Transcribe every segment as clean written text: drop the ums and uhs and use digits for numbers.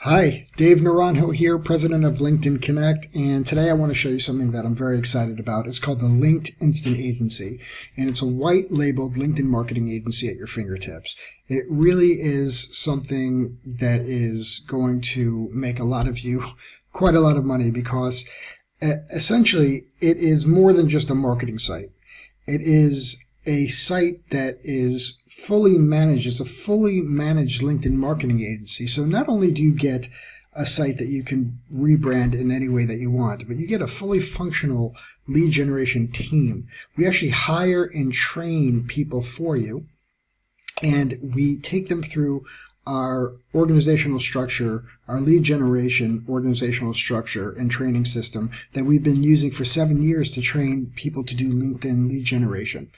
Hi, Dave Naranjo here, president of LinkedIn Connect, and today I want to show you something that I'm very excited about. It's called the Linked Instant Agency, and it's a white-labeled LinkedIn marketing agency at your fingertips. It really is something that is going to make a lot of you quite a lot of money because essentially it is more than just a marketing site. It is a site that is fully managed. It's a fully managed LinkedIn marketing agency. So not only do you get a site that you can rebrand in any way that you want, but you get a fully functional lead generation team. We actually hire and train people for you, and we take them through our organizational structure, our lead generation organizational structure and training system that we've been using for 7 years to train people to do LinkedIn lead generation.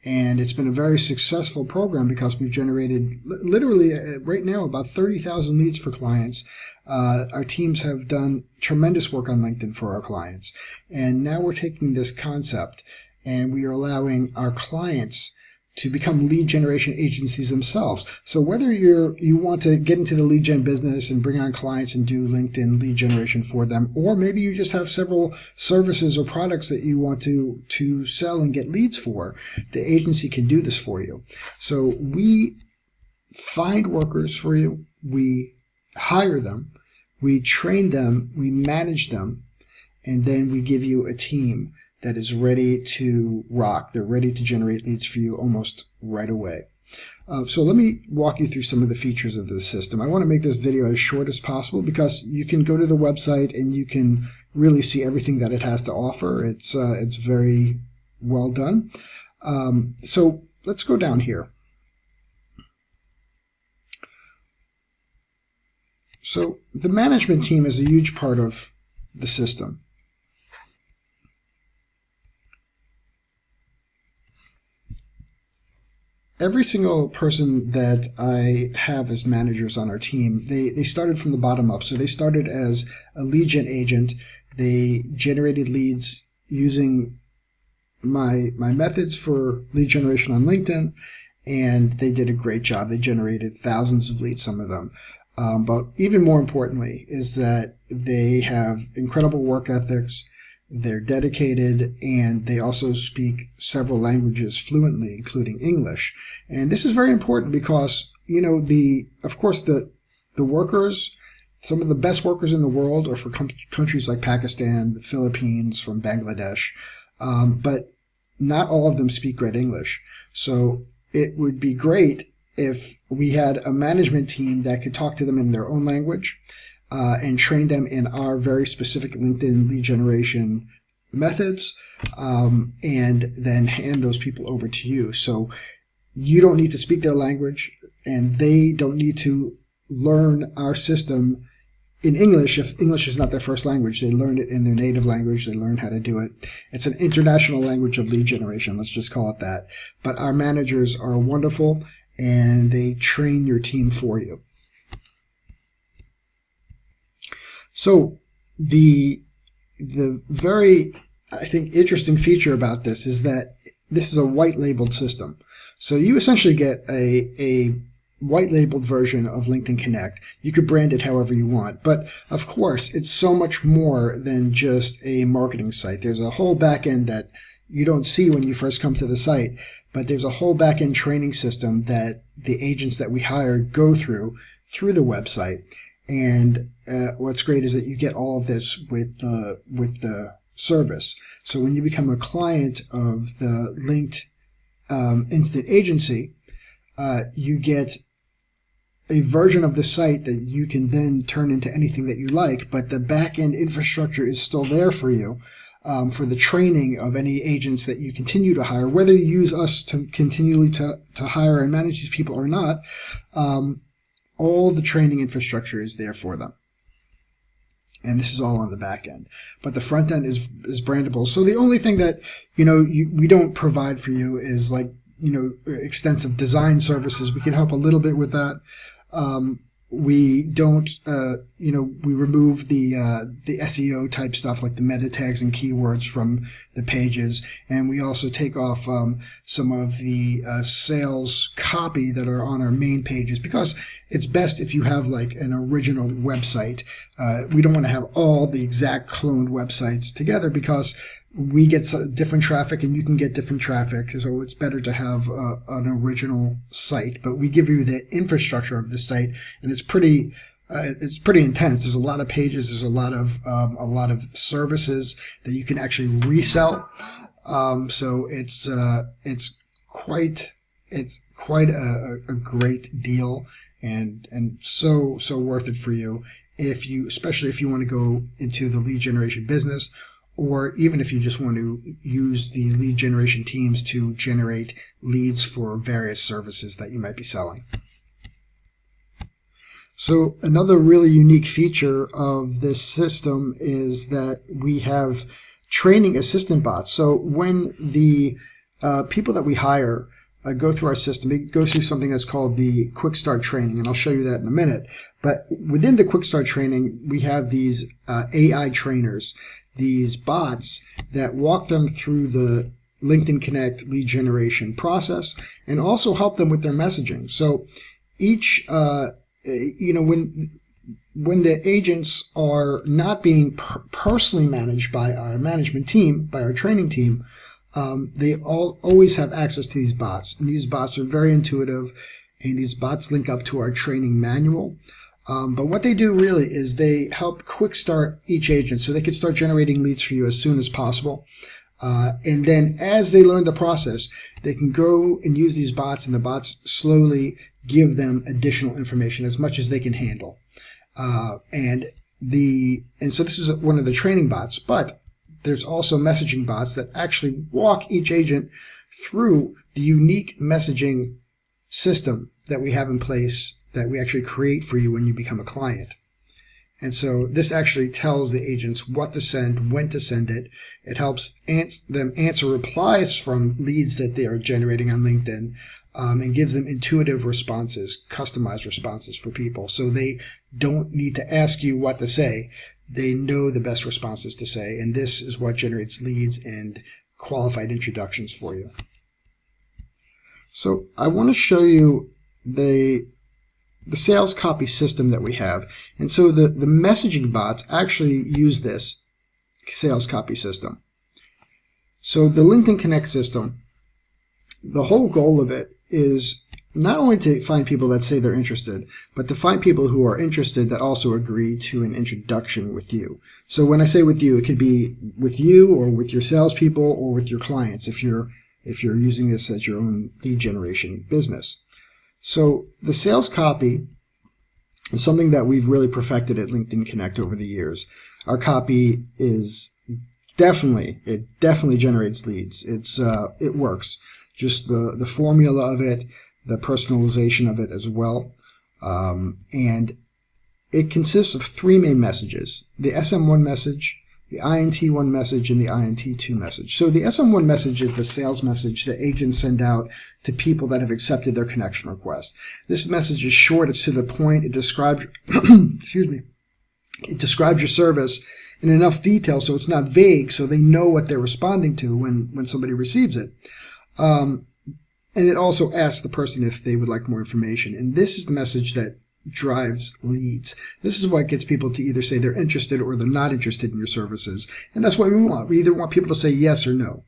And it's been a very successful program because we've generated literally right now about 30,000 leads for clients. Our teams have done tremendous work on LinkedIn for our clients. And now we're taking this concept and we are allowing our clients to become lead generation agencies themselves. So whether you want to get into the lead gen business and bring on clients and do LinkedIn lead generation for them, or maybe you just have several services or products that you want to sell and get leads for, the agency can do this for you. So we find workers for you, we hire them, we train them, we manage them, and then we give you a team that is ready to rock. They're ready to generate leads for you almost right away. So let me walk you through some of the features of this system. I want to make this video as short as possible because you can go to the website and you can really see everything that it has to offer. It's very well done. So let's go down here. So the management team is a huge part of the system. Every single person that I have as managers on our team, they started from the bottom up. So they started as a lead gen agent. They generated leads using my methods for lead generation on LinkedIn, and they did a great job. They generated thousands of leads, some of them. But even more importantly is that they have incredible work ethics. They're dedicated, and they also speak several languages fluently, including English. And this is very important because, of course, the workers, some of the best workers in the world are for countries like Pakistan, the Philippines, from Bangladesh, but not all of them speak great English. So it would be great if we had a management team that could talk to them in their own language, and train them in our very specific LinkedIn lead generation methods, and then hand those people over to you. So you don't need to speak their language, and they don't need to learn our system in English if English is not their first language. They learn it in their native language. They learn how to do it. It's an international language of lead generation. Let's just call it that. But our managers are wonderful, and they train your team for you. So the very, I think, interesting feature about this is that this is a white labeled system. So you essentially get a white labeled version of LinkedIn Connect. You could brand it however you want, but of course it's so much more than just a marketing site. There's a whole back end that you don't see when you first come to the site, but there's a whole back end training system that the agents that we hire go through the website. And what's great is that you get all of this with the service. So when you become a client of the Linked Instant Agency, you get a version of the site that you can then turn into anything that you like, but the back-end infrastructure is still there for you, for the training of any agents that you continue to hire, whether you use us to continually to hire and manage these people or not. All the training infrastructure is there for them. And this is all on the back end. But the front end is brandable. So the only thing that, we don't provide for you is extensive design services. We can help a little bit with that. we don't, we remove the SEO type stuff like the meta tags and keywords from the pages, and we also take off some of the sales copy that are on our main pages, because it's best if you have like an original website. We don't want to have all the exact cloned websites together, because we get different traffic and you can get different traffic, so it's better to have an original site. But we give you the infrastructure of the site, and it's pretty intense. There's a lot of pages. There's a lot of services that you can actually resell. So it's quite a great deal, and so worth it for you, especially if you want to go into the lead generation business, or even if you just want to use the lead generation teams to generate leads for various services that you might be selling. So another really unique feature of this system is that we have training assistant bots. So when the people that we hire go through our system, it goes through something that's called the QuickStart training, and I'll show you that in a minute. But within the QuickStart training, we have these AI trainers, these bots that walk them through the LinkedIn Connect lead generation process and also help them with their messaging. So each, when the agents are not being personally managed by our management team, by our training team, they always have access to these bots. And these bots are very intuitive, and these bots link up to our training manual. But what they do really is they help quick start each agent so they can start generating leads for you as soon as possible. And then as they learn the process, they can go and use these bots, and the bots slowly give them additional information as much as they can handle. And so this is one of the training bots, but there's also messaging bots that actually walk each agent through the unique messaging system that we have in place, that we actually create for you when you become a client. And so this actually tells the agents what to send, when to send it. It helps them answer replies from leads that they are generating on LinkedIn, and gives them intuitive responses, customized responses for people. So they don't need to ask you what to say. They know the best responses to say, and this is what generates leads and qualified introductions for you. So I want to show you the sales copy system that we have. And so the messaging bots actually use this sales copy system. So the LinkedIn Connect system, the whole goal of it is not only to find people that say they're interested, but to find people who are interested that also agree to an introduction with you. So when I say with you, it could be with you or with your salespeople or with your clients if you're using this as your own lead generation business. So the sales copy is something that we've really perfected at LinkedIn Connect over the years. Our copy is definitely generates leads. It works. Just the formula of it, the personalization of it as well. And it consists of three main messages: the SM1 message, the INT1 message, and the INT2 message. So the SM1 message is the sales message that agents send out to people that have accepted their connection request. This message is short, it's to the point, it describes it describes your service in enough detail so it's not vague, so they know what they're responding to when somebody receives it. And it also asks the person if they would like more information. And this is the message that drives leads. This is what gets people to either say they're interested or they're not interested in your services. And that's what we want. We either want people to say yes or no.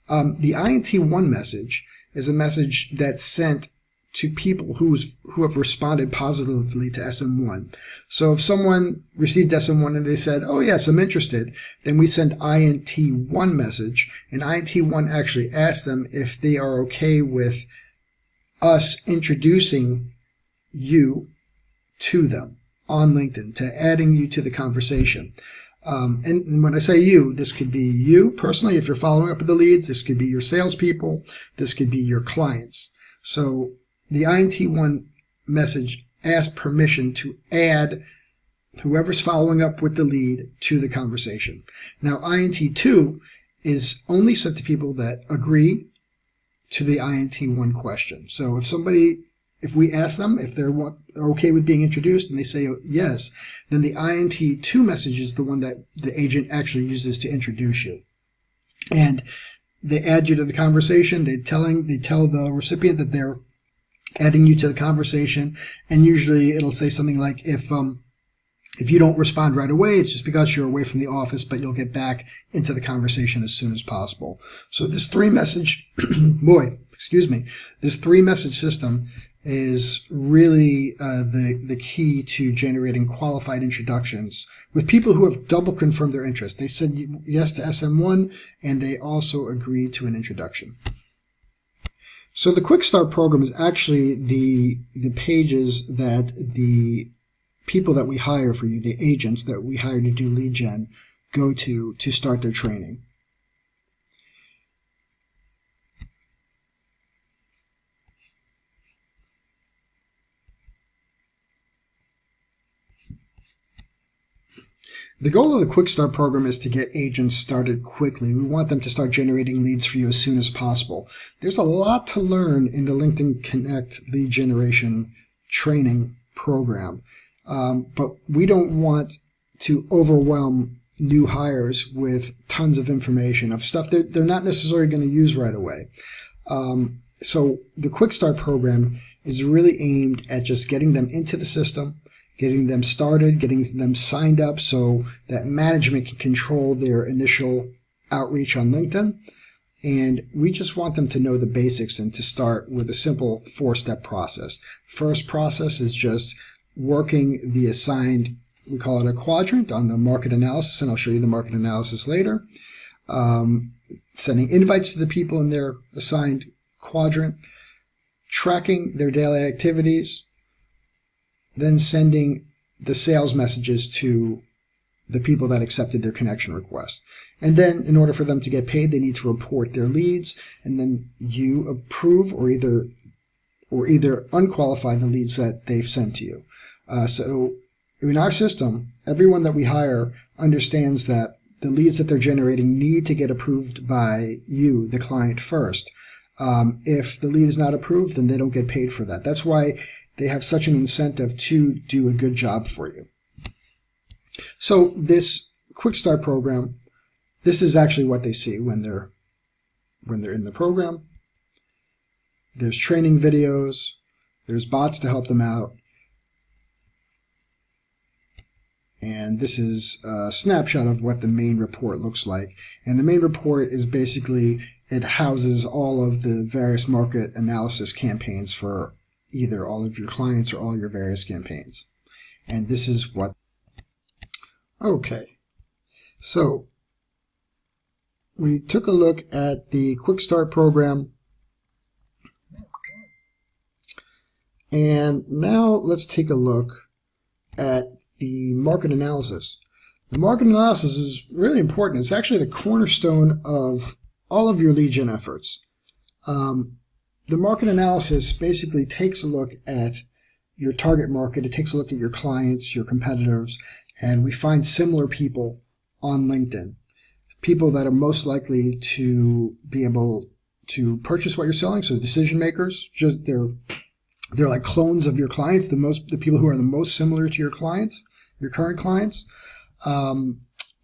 The INT1 message is a message that's sent to people who have responded positively to SM1. So if someone received SM1 and they said, oh yes, I'm interested, then we send INT1 message, and INT1 actually asks them if they are okay with us introducing you to them on LinkedIn, to adding you to the conversation. And when I say you, this could be you personally if you're following up with the leads. This could be your salespeople. This could be your clients. So the INT1 message asks permission to add whoever's following up with the lead to the conversation. Now, INT2 is only sent to people that agree to the INT1 question. So if somebody if we ask them if they're okay with being introduced and they say yes, then the INT2 message is the one that the agent actually uses to introduce you. And they add you to the conversation. They tell the recipient that they're adding you to the conversation, and usually it'll say something like, if you don't respond right away, it's just because you're away from the office, but you'll get back into the conversation as soon as possible. So this three-message, this three-message system is really the key to generating qualified introductions with people who have double confirmed their interest. They said yes to SM1, and they also agreed to an introduction. So the QuickStart program is actually the pages that the people that we hire for you, the agents that we hire to do lead gen, go to start their training. The goal of the QuickStart program is to get agents started quickly. We want them to start generating leads for you as soon as possible. There's a lot to learn in the LinkedIn Connect lead generation training program, but we don't want to overwhelm new hires with tons of information, of stuff they're not necessarily going to use right away. So the QuickStart program is really aimed at just getting them into the system, getting them started, getting them signed up so that management can control their initial outreach on LinkedIn. And we just want them to know the basics and to start with a simple 4-step process. First process is just working the assigned, we call it a quadrant, on the market analysis, and I'll show you the market analysis later. Sending invites to the people in their assigned quadrant, tracking their daily activities, then sending the sales messages to the people that accepted their connection request. And then in order for them to get paid, they need to report their leads, and then you approve or either unqualify the leads that they've sent to you. So in our system, everyone that we hire understands that the leads that they're generating need to get approved by you, the client, first. If the lead is not approved, then they don't get paid for that. That's why they have such an incentive to do a good job for you. So this QuickStart program, this is actually what they see when they're in the program. There's training videos, there's bots to help them out, and this is a snapshot of what the main report looks like. And the main report is basically, it houses all of the various market analysis campaigns for either all of your clients or all your various campaigns. And this is what... Okay, so we took a look at the QuickStart program, and now let's take a look at the market analysis. The market analysis is really important. It's actually the cornerstone of all of your lead gen efforts. The market analysis basically takes a look at your target market. It takes a look at your clients, your competitors, and we find similar people on LinkedIn. People that are most likely to be able to purchase what you're selling. So decision makers, they're like clones of your clients, the people who are the most similar to your clients, your current clients. And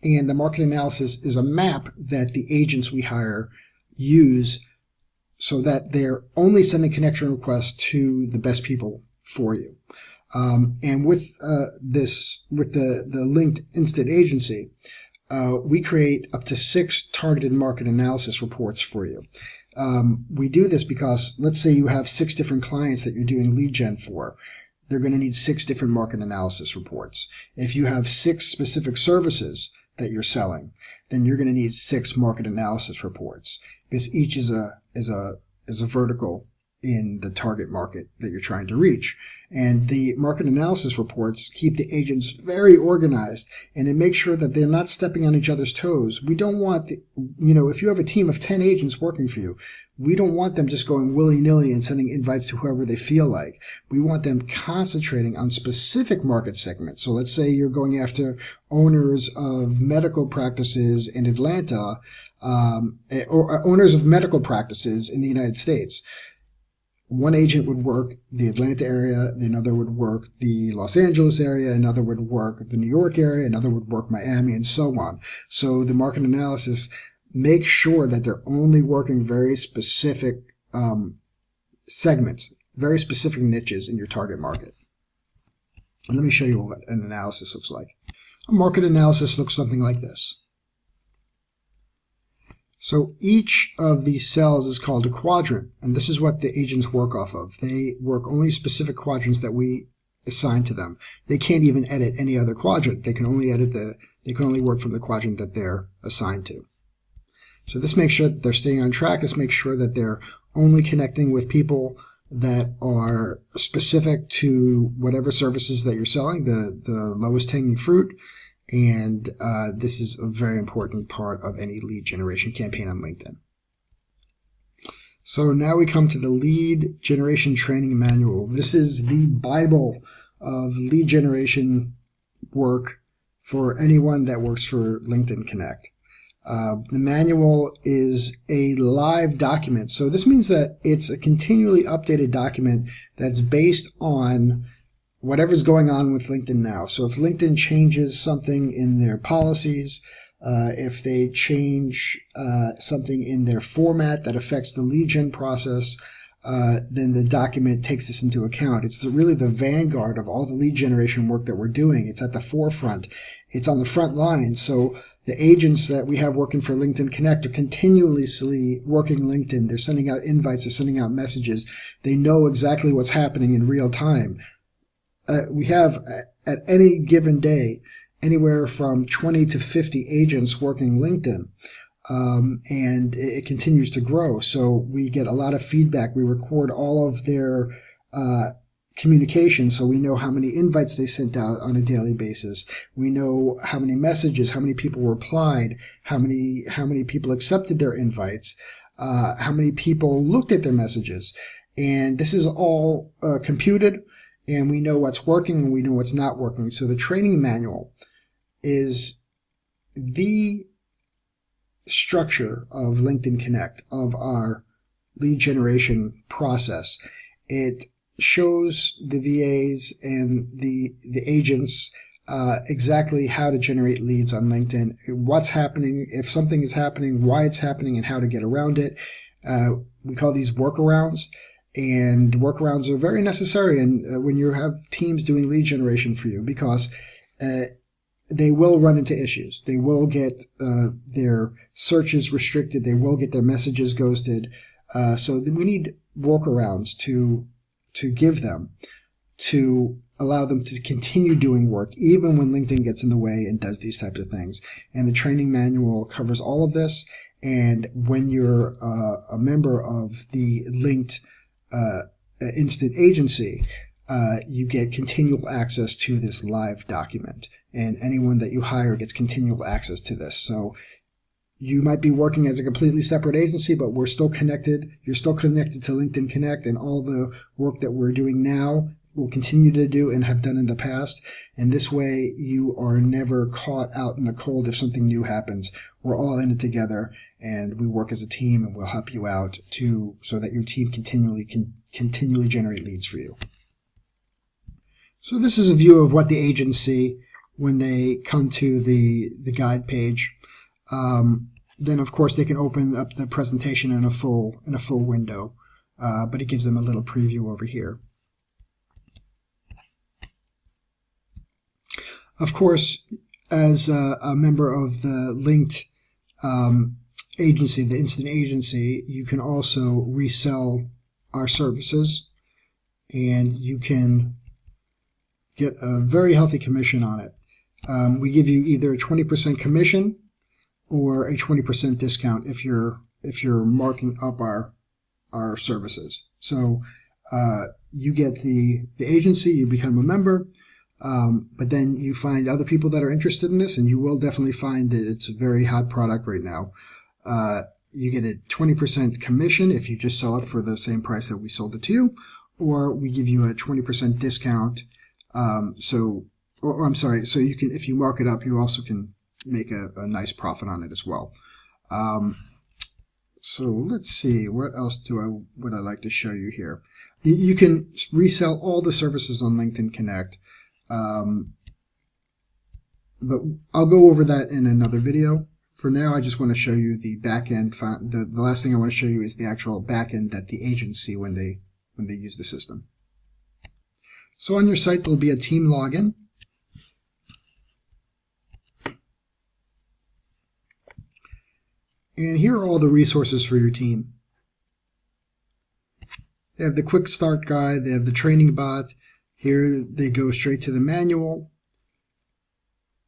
the market analysis is a map that the agents we hire use so that they're only sending connection requests to the best people for you. And with the linked instant agency, we create up to 6 targeted market analysis reports for you. We do this because, let's say you have 6 different clients that you're doing lead gen for. They're going to need 6 different market analysis reports. If you have 6 specific services that you're selling, then you're going to need 6 market analysis reports, because each is a vertical in the target market that you're trying to reach. And the market analysis reports keep the agents very organized, and it makes sure that they're not stepping on each other's toes. We don't want, if you have a team of 10 agents working for you, we don't want them just going willy-nilly and sending invites to whoever they feel like. We want them concentrating on specific market segments. So let's say you're going after owners of medical practices in Atlanta, or owners of medical practices in the United States. one agent would work the Atlanta area, another would work the Los Angeles area, another would work the New York area, another would work Miami, and so on. So the market analysis makes sure that they're only working very specific segments, very specific niches in your target market. And let me show you what an analysis looks like. A market analysis looks something like this. So each of these cells is called a quadrant, and this is what the agents work off of. They work only specific quadrants that we assign to them. They can't even edit any other quadrant. They can only work from the quadrant that they're assigned to. So this makes sure that they're staying on track. This makes sure that they're only connecting with people that are specific to whatever services that you're selling, the lowest hanging fruit. And this is a very important part of any lead generation campaign on LinkedIn. So now we come to the lead generation training manual. This is the Bible of lead generation work for anyone that works for LinkedIn Connect. The manual is a live document. So this means that it's a continually updated document that's based on whatever's going on with LinkedIn now. So if LinkedIn changes something in their policies, if they change something in their format that affects the lead gen process, then the document takes this into account. It's really the vanguard of all the lead generation work that we're doing. It's at the forefront. It's on the front line. So the agents that we have working for LinkedIn Connect are continuously working LinkedIn. They're sending out invites. They're sending out messages. They know exactly what's happening in real time. We have, at any given day, anywhere from 20 to 50 agents working LinkedIn, and it continues to grow. So we get a lot of feedback. We record all of their communication, so we know how many invites they sent out on a daily basis. We know how many messages, how many people replied, how many people accepted their invites, how many people looked at their messages. And this is all computed. And we know what's working and we know what's not working. So the training manual is the structure of LinkedIn Connect, of our lead generation process. It shows the VAs and the agents exactly how to generate leads on LinkedIn, what's happening, if something is happening, why it's happening, and how to get around it. We call these workarounds. And workarounds are very necessary when you have teams doing lead generation for you, because they will run into issues. They will get their searches restricted. They will get their messages ghosted. So we need workarounds to give them to allow them to continue doing work even when LinkedIn gets in the way and does these types of things. And the training manual covers all of this. And when you're a member of the linked instant agency, you get continual access to this live document, and anyone that you hire gets continual access to this. So you might be working as a completely separate agency, but we're still connected. You're still connected to LinkedIn Connect, and all the work that we're doing now we'll continue to do and have done in the past. And this way you are never caught out in the cold if something new happens. We're all in it together, and we work as a team, and we'll help you out so that your team continually generate leads for you. So this is a view of what the agents see when they come to the guide page. Then of course they can open up the presentation in a full window, but it gives them a little preview over here. Of course, as a member of the linked agency, the instant agency, you can also resell our services, and you can get a very healthy commission on it. We give you either a 20% commission or a 20% discount if you're marking up our services. So you get the agency, you become a member. But then you find other people that are interested in this, and you will definitely find that it's a very hot product right now. You get a 20% commission if you just sell it for the same price that we sold it to you, or we give you a 20% discount. So you can, if you mark it up, you also can make a nice profit on it as well. So let's see, what else would I like to show you here? You can resell all the services on LinkedIn Connect, but I'll go over that in another video. For now, I just want to show you the back end. The last thing I want to show you is the actual back end that the agents see when they use the system. So on your site, there'll be a team login. And here are all the resources for your team. They have the QuickStart guide, they have the training bot. Here they go straight to the manual.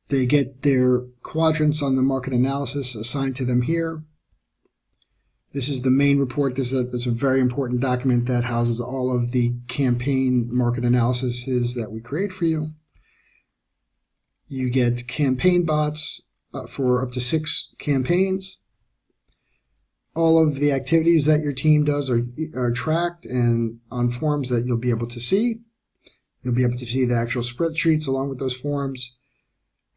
They get their quadrants on the market analysis assigned to them here. This is the main report. This is a very important document that houses all of the campaign market analyses that we create for you. You get campaign bots for up to 6 campaigns. All of the activities that your team does are tracked and on forms that you'll be able to see. You'll be able to see the actual spreadsheets along with those forms.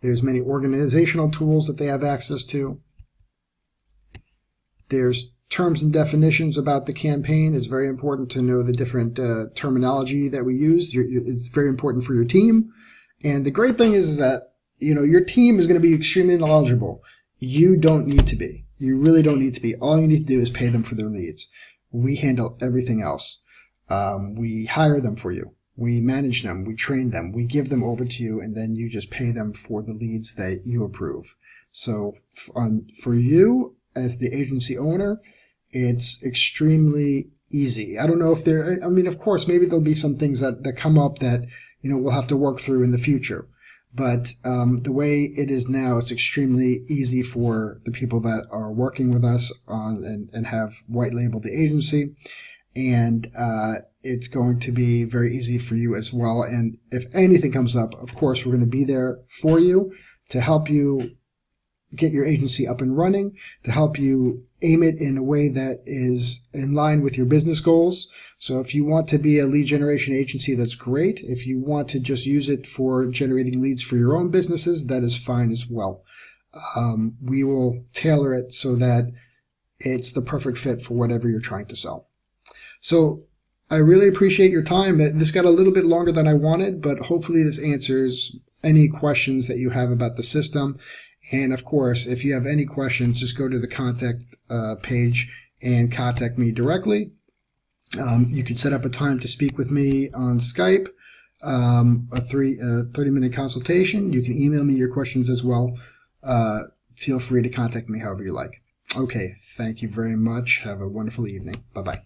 There's many organizational tools that they have access to. There's terms and definitions about the campaign. It's very important to know the different terminology that we use. It's very important for your team. And the great thing is that your team is going to be extremely knowledgeable. You don't need to be. You really don't need to be. All you need to do is pay them for their leads. We handle everything else. We hire them for you. We manage them. We train them. We give them over to you, and then you just pay them for the leads that you approve. So for you as the agency owner, it's extremely easy. I don't know if of course, maybe there'll be some things that come up that we'll have to work through in the future. But the way it is now, it's extremely easy for the people that are working with us and have white labeled the agency. And it's going to be very easy for you as well. And if anything comes up, of course, we're going to be there for you to help you get your agency up and running, to help you aim it in a way that is in line with your business goals. So if you want to be a lead generation agency, that's great. If you want to just use it for generating leads for your own businesses, that is fine as well. We will tailor it so that it's the perfect fit for whatever you're trying to sell. So I really appreciate your time. This got a little bit longer than I wanted, but hopefully this answers any questions that you have about the system. And of course, if you have any questions, just go to the contact page and contact me directly. You can set up a time to speak with me on Skype, a 30-minute consultation. You can email me your questions as well. Feel free to contact me however you like. Okay, thank you very much. Have a wonderful evening. Bye-bye.